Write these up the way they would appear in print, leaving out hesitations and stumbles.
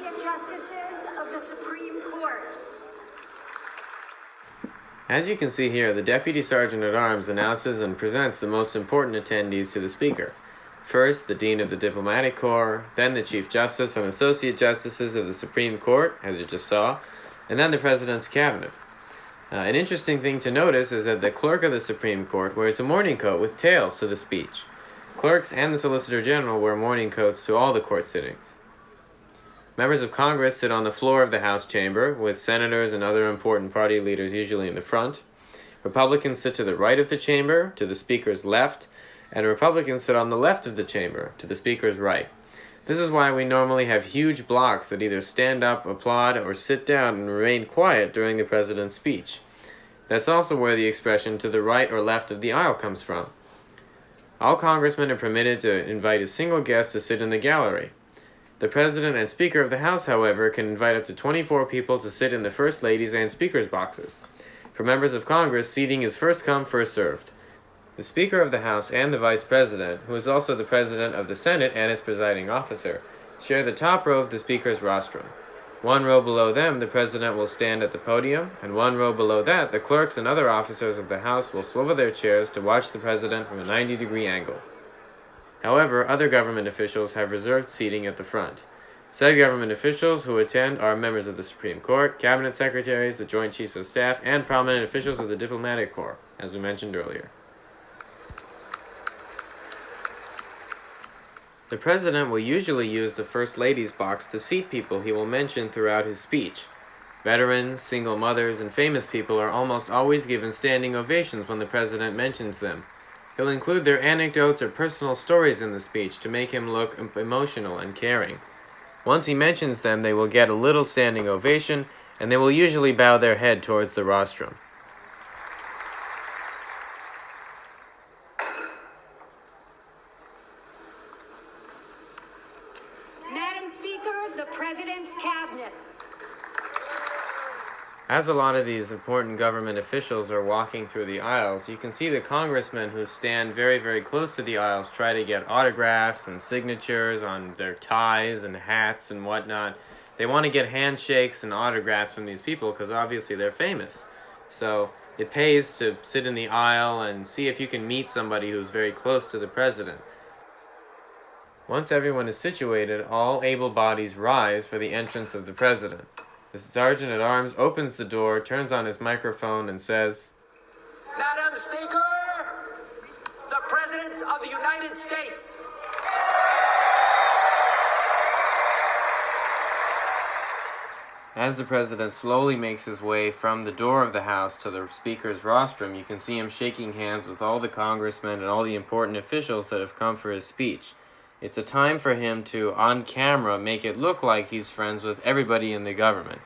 Associate Justices of the Supreme Court. As you can see here, the Deputy Sergeant at Arms announces and presents the most important attendees to the Speaker. First, the Dean of the Diplomatic Corps, then the Chief Justice and Associate Justices of the Supreme Court, as you just saw, and then the President's Cabinet. An interesting thing to notice is that the Clerk of the Supreme Court wears a morning coat with tails to the speech. Clerks and the Solicitor General wear morning coats to all the court sittings. Members of Congress sit on the floor of the House chamber, with senators and other important party leaders usually in the front. Republicans sit to the right of the chamber, to the Speaker's left, and Republicans sit on the left of the chamber, to the Speaker's right. This is why we normally have huge blocks that either stand up, applaud, or sit down and remain quiet during the President's speech. That's also where the expression to the right or left of the aisle comes from. All congressmen are permitted to invite a single guest to sit in the gallery. The President and Speaker of the House, however, can invite up to 24 people to sit in the First Lady's and Speaker's boxes. For members of Congress, seating is first come, first served. The Speaker of the House and the Vice President, who is also the President of the Senate and its presiding officer, share the top row of the Speaker's rostrum. One row below them, the President will stand at the podium, and one row below that, the clerks and other officers of the House will swivel their chairs to watch the President from a 90-degree angle. However, other government officials have reserved seating at the front. Said government officials who attend are members of the Supreme Court, cabinet secretaries, the Joint Chiefs of Staff, and prominent officials of the Diplomatic Corps, as we mentioned earlier. The President will usually use the First Lady's box to seat people he will mention throughout his speech. Veterans, single mothers, and famous people are almost always given standing ovations when the President mentions them. He'll include their anecdotes or personal stories in the speech to make him look emotional and caring. Once he mentions them, they will get a little standing ovation, and they will usually bow their head towards the rostrum. Madam Speaker, the President's Cabinet. As a lot of these important government officials are walking through the aisles, you can see the congressmen who stand very, very close to the aisles try to get autographs and signatures on their ties and hats and whatnot. They want to get handshakes and autographs from these people because obviously they're famous. So it pays to sit in the aisle and see if you can meet somebody who's very close to the President. Once everyone is situated, all able bodies rise for the entrance of the President. The Sergeant at Arms opens the door, turns on his microphone, and says, Madam Speaker, the President of the United States. As the President slowly makes his way from the door of the House to the Speaker's rostrum, you can see him shaking hands with all the congressmen and all the important officials that have come for his speech. It's a time for him to, on camera, make it look like he's friends with everybody in the government.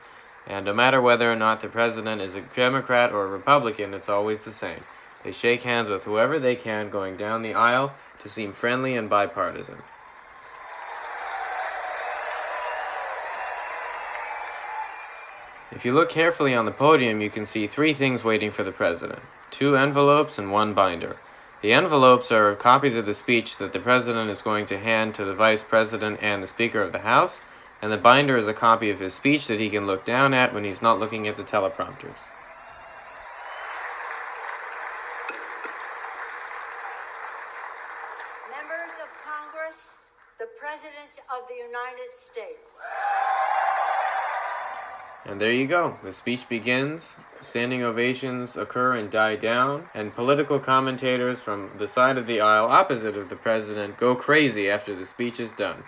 And no matter whether or not the President is a Democrat or a Republican, it's always the same. They shake hands with whoever they can going down the aisle to seem friendly and bipartisan. If you look carefully on the podium, you can see three things waiting for the President: 2 envelopes and 1 binder. The envelopes are copies of the speech that the President is going to hand to the Vice President and the Speaker of the House, and the binder is a copy of his speech that he can look down at when he's not looking at the teleprompters. Members of Congress, the President of the United States. And there you go. The speech begins, standing ovations occur and die down, and political commentators from the side of the aisle opposite of the President go crazy after the speech is done.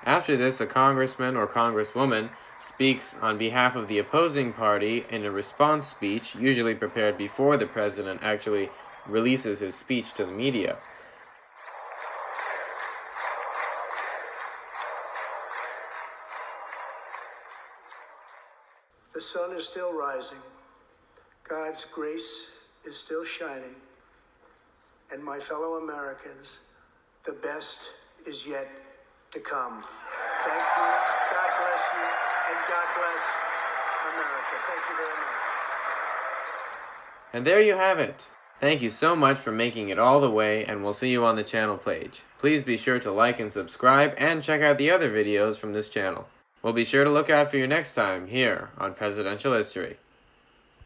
After this, a congressman or congresswoman speaks on behalf of the opposing party in a response speech, usually prepared before the President actually releases his speech to the media. The sun is still rising, God's grace is still shining, and my fellow Americans, the best is yet to come. Thank you, God bless you, and God bless America. Thank you very much. And there you have it. Thank you so much for making it all the way, and we'll see you on the channel page. Please be sure to like and subscribe, and check out the other videos from this channel. We'll be sure to look out for you next time here on Presidential History.